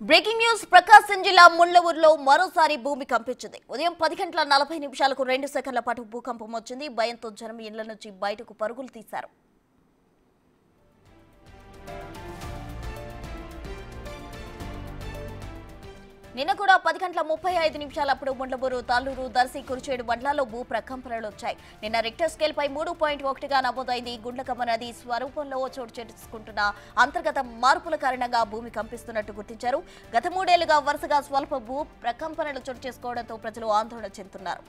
Breaking news ప్రకాశం జిల్లా ముళ్లూరులో మరోసారి భూమి కంపించింది. ఉదయం 10 గంటల 40 నిమిషాలకు 2 సెకన్ల పాటు భూకంపం వచ్చింది. భయంతో జనం ఇళ్ల నుంచి బయటకు పరుగులు తీశారు. నిన్న కూడా 10 గంటల 35 నిమిషాలప్పుడు ముండ్లబూరు, తాళ్లూరు, దర్శి, కురిచేడు మండలాల్లో భూ ప్రకంపనలు వచ్చాయి. నిన్న రిక్టర్ స్కేల్ పై 3.1గా నమోదైంది. గుండ్లకమ్మ నది స్వరూపంలో చోటు చేసుకుంటున్న అంతర్గత మార్పుల కారణంగా భూమి కంపిస్తున్నట్టు గుర్తించారు. గత 3 ఏళ్లుగా వరుసగా స్వల్ప భూ ప్రకంపనలు చోటు చేసుకోవడంతో ప్రజలు ఆందోళన చెందుతున్నారు.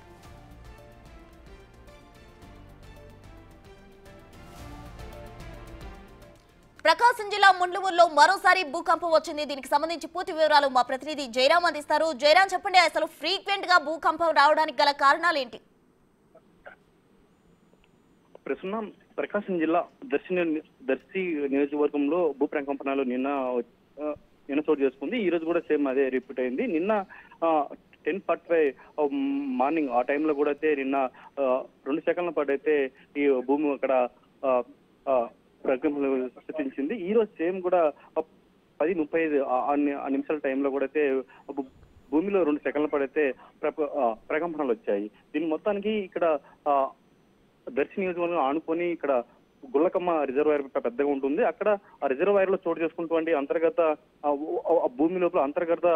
ప్రకాశం జిల్లా ముండ్లూరులో మరోసారి భూకంపం వచ్చింది. దీనికి సంబంధించి పూర్తి వివరాలు మా ప్రతినిధి జయరాం అందిస్తారు. జయరాం, చెప్పండి, అసలు ఫ్రీక్వెంట్ గా భూకంపం రావడానికి గల కారణాలు ఏంటి? ప్రస్తుతం ప్రకాశం జిల్లా దర్శి నియోజకవర్గంలో భూ ప్రకంపనలు నిన్న చోటు చేసుకుంది. ఈ రోజు కూడా సేమ్ అదే రిపీట్ అయింది. నిన్న 10:45 మార్నింగ్ ఆ టైంలో కూడా అయితే నిన్న 2 సెకండ్ల పాటు అయితే ఈ భూమి అక్కడ ప్రకంపనలు సృష్టించింది. ఈ రోజు సేమ్ కూడా 10:35 నిమిషాల టైంలో కూడా అయితే భూమిలో 2 సెకండ్ల పాటు అయితే ప్రకంపనలు వచ్చాయి. దీని మొత్తానికి ఇక్కడ దర్శి నియోజకవర్గం ఆనుకొని ఇక్కడ గుళ్ళకమ్మ రిజర్వాయర్ పెద్దగా ఉంటుంది. అక్కడ ఆ రిజర్వాయర్ లో చోటు చేసుకుంటువంటి అంతర్గత భూమి లోపల అంతర్గత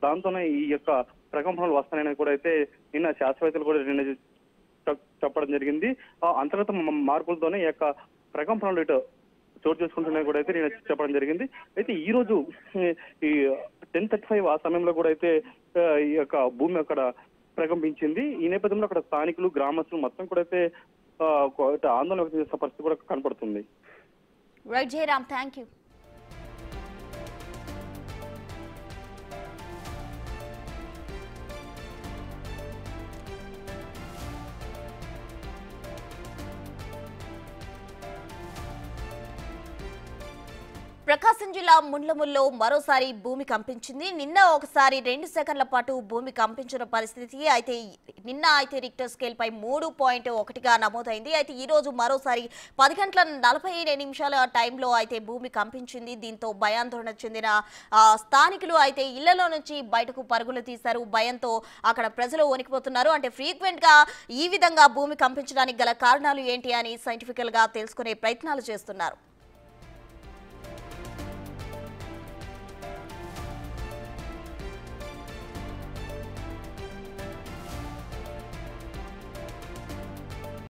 దాంతోనే ఈ యొక్క ప్రకంపనలు వస్తాయని కూడా అయితే నిన్న శాస్త్రవేత్తలు కూడా నిన్న చెప్పడం జరిగింది. అంతర్గత మార్పులతోనే ఈ యొక్క ప్రకంపనలు ఇటు చోటు చేసుకుంటున్నాయి కూడా అయితే నేను చెప్పడం జరిగింది. అయితే ఈ రోజు ఈ 10:35 ఆ సమయంలో కూడా అయితే ఈ యొక్క భూమి అక్కడ ప్రకంపించింది. ఈ నేపథ్యంలో అక్కడ స్థానికులు, గ్రామస్తులు మొత్తం కూడా అయితే ఆందోళన వ్యక్తం చేసే పరిస్థితి కూడా కనపడుతుంది. Right Jayaram, thank you. Prakasam జిల్లా ముండ్లముల్లో మరోసారి భూమి కంపించింది. నిన్న ఒకసారి 2 సెకండ్ల పాటు భూమి కంపించిన పరిస్థితి అయితే నిన్న రిక్టర్ స్కేల్ పై 3.1గా నమోదైంది. అయితే ఈ రోజు మరోసారి 10 గంటల 45 నిమిషాల టైంలో అయితే భూమి కంపించింది. దీంతో భయాందోళన చెందిన స్థానికులు అయితే ఇళ్లలో నుంచి బయటకు పరుగులు తీశారు. భయంతో అక్కడ ప్రజలు వణికిపోతున్నారు. అంటే ఫ్రీక్వెంట్ గా ఈ విధంగా భూమి కంపించడానికి గల కారణాలు ఏంటి అని సైంటిఫికల్ గా తెలుసుకునే ప్రయత్నాలు చేస్తున్నారు.